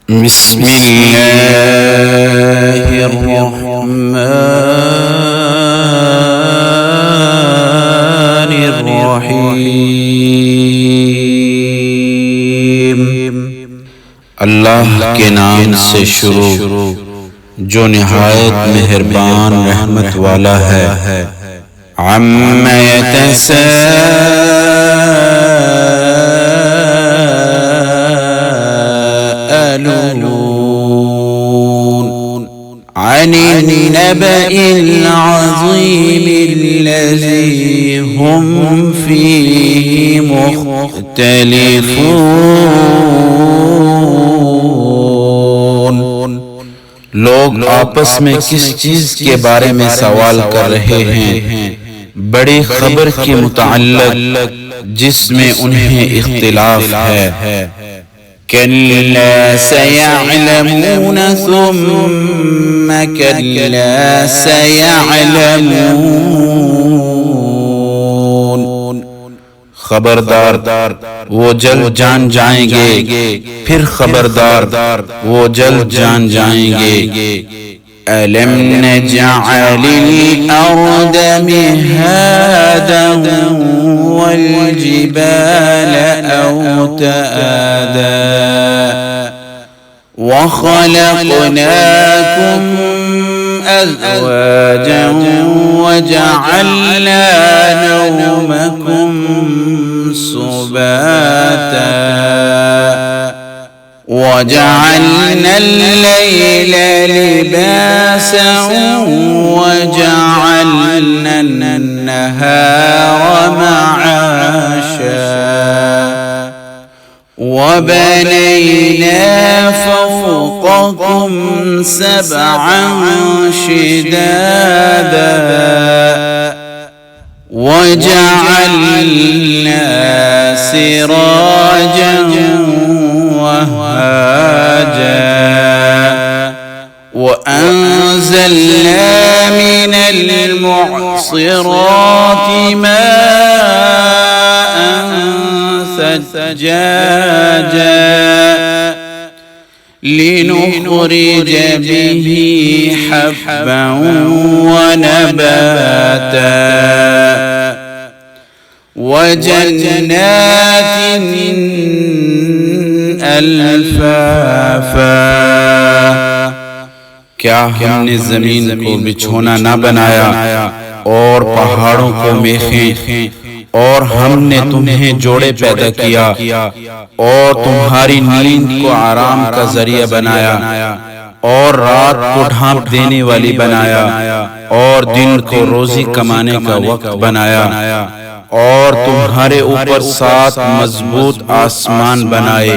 बिस्मिल्लाहिर्रहमानिर्रहीम। अल्लाह के नाम से शुरू जो निहायत मेहरबान रहमत वाला है। अम्मा यतसाअलून अनिन नबइल अज़ीमिल लज़ी हुम फ़ीहि मुख्तलिफ़ून। लोग आपस में किस चीज के बारे में सवाल कर रहे हैं, बड़ी खबर के मुताल्लिक जिसमें उन्हें इख्तिलाफ है। कल्ला सयअलमून सुम्मा कल्ला सयअलमून। खबरदार वो जल्द जान जाएंगे, फिर खबरदार वो जल्द जान जाएंगे। अलम नजअलिल अर्द मिहादन वल जिबाल औतादा व खलक़नाकुम अज़वाजन व जअलना नौमकुम सुबाता वजअलना अल-लैल लिबासा वजअलना अन-नहार मआशा वबनैना फौक़कुम सबअन शिदादा वजअलना सिराजन वहाजा वअंज़लना मिनल मुअस्सिराति माअन सज्जाजा लिनुख़रिज बिही हब्बन वनबाता वजन्नातिन अल्फाफा। क्या हमने जमीन को बिछोना न बनाया और पहाड़ों को मेखें, और हमने तुम्हें जोड़े पैदा किया और तुम्हारी नींद को आराम का जरिया बनाया और रात को ढांप देने वाली बनाया और दिन को रोजी कमाने का वक्त बनाया और तुम्हारे ऊपर 7 मजबूत आसमान बनाए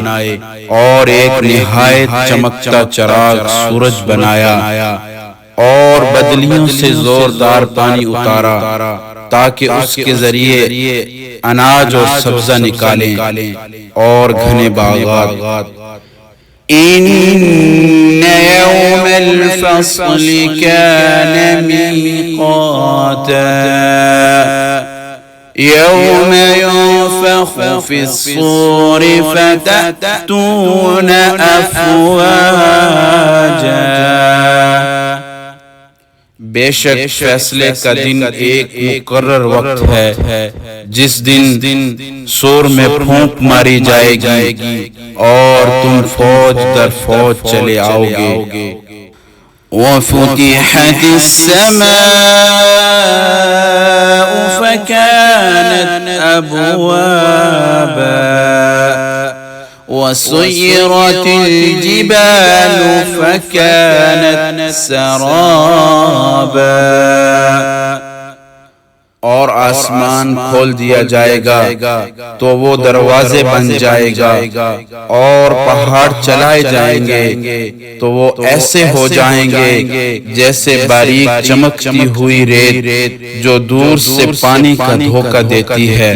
और एक निहायत चमकता चिराग सूरज बनाया और बदलियों से जोरदार पानी उतारा ताकि उसके जरिए अनाज और सब्जा निकालें और घने बागात। इन्ना यौमल फ़स्ल कान मीक़ाता यौम युन्फ़ख़ु फ़िस्सूर फ़तअतून अफ़वाजा। बेशक फैसले का दिन एक मुकर्रर वक्त है जिस दिन सूर में फूंक मारी जाएगी और तुम फौज दर फौज चले आओगे। वफ़ुतिहतिस समाअ फकानत अबवाबा वसुय्यरतिल जिबालु फकानत सराबा। और आसमान खोल दिया जाएगा तो वो दरवाजे बन जाएगा और पहाड़ चलाए जाएंगे तो वो ऐसे हो जाएंगे जैसे बारीक चमकती हुई रेत जो दूर से पानी का धोखा देती है।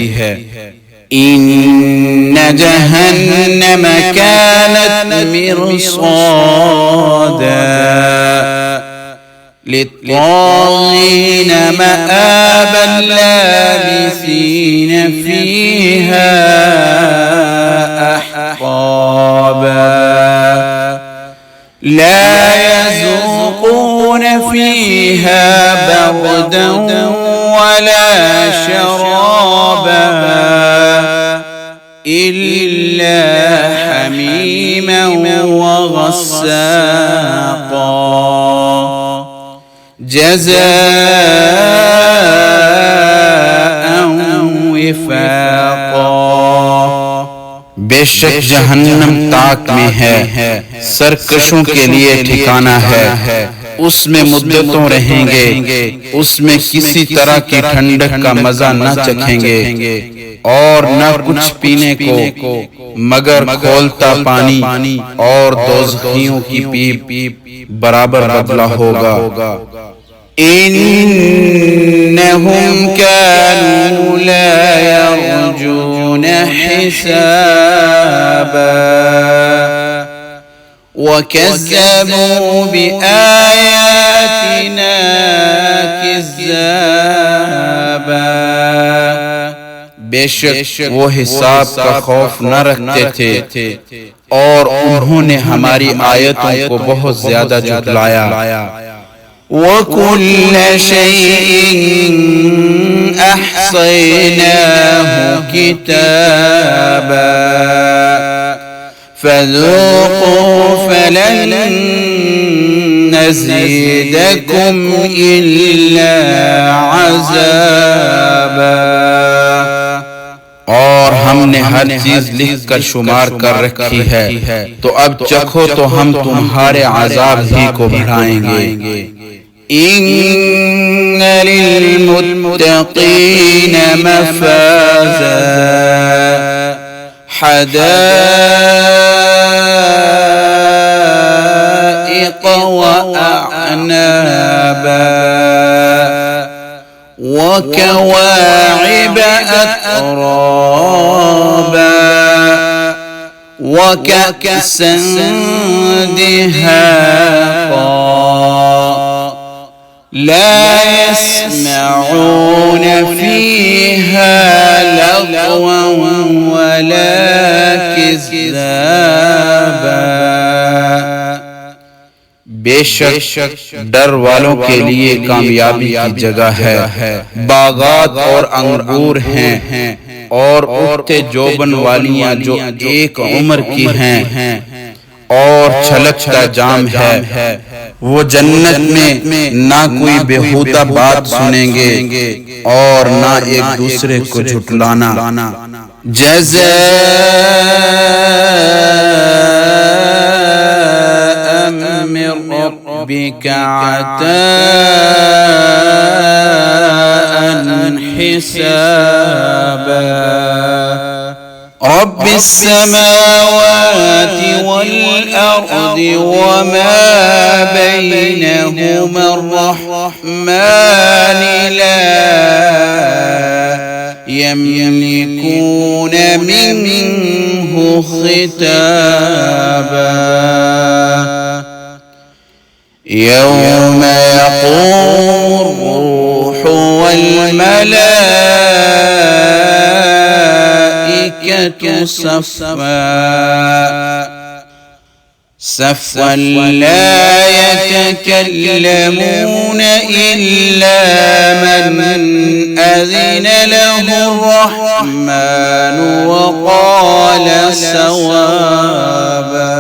इन्न जहन्नम कानत मिरसादा लित्तागीन मआबा लाबिसीन फीहा अहक़ाबा। ला यज़ूक़ून फ़ीहा बर्दन वला शराबा इल्ला हमीमन व गस्साक़ा जज़ाअन विफ़ाक़ा। बेशक जहन्नम ताक में है, सरकशों के लिए ठिकाना है, उसमें मुद्दतों रहेंगे, उसमें किसी तरह की ठंडक का मजा न चखेंगे और न कुछ पीने को मगर खौलता पानी और दोज़खियों की पीप बराबर बदला होगा। इन्नहुम कानू ला यरजून हिसाबा वकज़्ज़बू बिआयातिना किज़्ज़ाबा। बेशक वो हिसाब का खौफ न रखते थे और उन्होंने हमारी आयतों को बहुत ज्यादा झुठलाया। वकुल्ल शैइन अहसैनाहु किताबा फज़ूक़ू फलन नज़ीदकुम इल्ला अज़ाबा। और हमने हर चीज लिख कर शुमार कर रखी है, तो अब चखो तो हम तुम्हारे अज़ाब ही को बढ़ाएंगे। इन्न लिलमुत्तक़ीन मफ़ाज़ा हदाइक़ व अअनाबा वकवाइब अतराबा वकअसन दिहाक़ा ला यस्मऊन फ़ीहा लगवन वला किज़्ज़ाबा। बेशक डर वालों के लिए कामयाबी की जगह है, बागात और अंगूर हैं और उठते जोबन वालियां जो एक उम्र की हैं और छलकता जाम है। वो जन्नत में ना कोई बेहुदा बात सुनेंगे और ना एक दूसरे को झुठलाना। जज़ाअन मिन रब्बिका अताअन हिसाबा। रब्बिस समावाति वल अर्दि वमा बैनहुमा अर्रहमान ला यमलिकून मिन्हु खिताबा। यौम यक़ूमु अर्रूहु वल मलाइकतु सफ़्फ़ा सफ़्फ़ा ला यतकल्लमून इल्ला मन अज़िन लहु अर्रहमान व क़ाल सवाबा।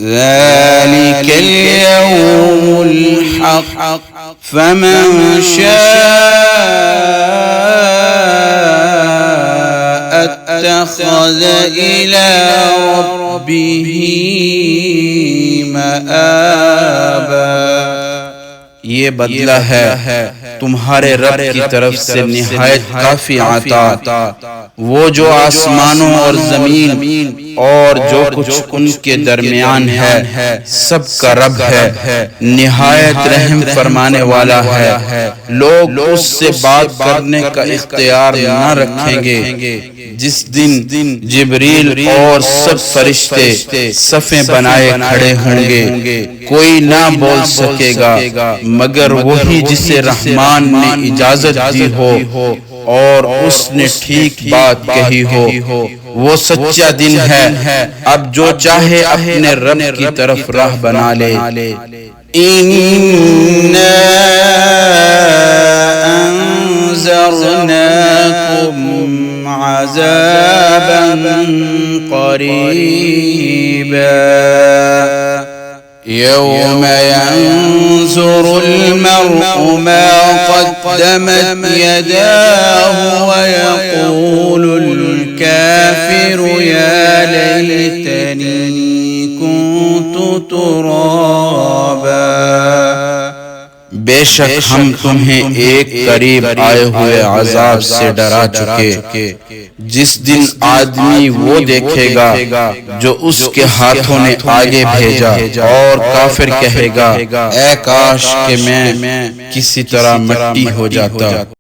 ज़ालिकल यौमुल हक़्क़ फमन शाअ अत्तख़ज़ इला रब्बिही मआबा। ये बदला है तुम्हारे रब की तरफ से निहायत काफी आता, वो जो आसमानों और जमीन और जो कुछ उनके दरमियान है सब का रब है, निहायत रहम फरमाने वाला है। लोग उससे बात करने का इख्तियार न रखेंगे जिस दिन जिब्रील और सब फरिश्ते सफ़ें बनाए खड़े होंगे। कोई ना बोल सकेगा मगर वही जिसे रहमान ने इजाजत दी हो और उसने ठीक बात कही हो। वो सच्चा दिन है, अब जो चाहे अपने रब की तरफ राह बना ले। इन्ना अंज़रनाकुम अज़ाबन क़रीबा यौम यंज़ुरुल मर्'उ मा क़द्दमत यदाहु व यक़ूलुल काफ़िरु या लैतनी कुन्तु तुराबा। बेशक हम तुम्हें एक करीब आए हुए अज़ाब से डरा चुके, जिस दिन आदमी वो देखेगा जो उसके हाथों ने आगे भेजा, और काफिर कहेगा, ऐ काश के मैं किसी तरह मिट्टी हो जाता।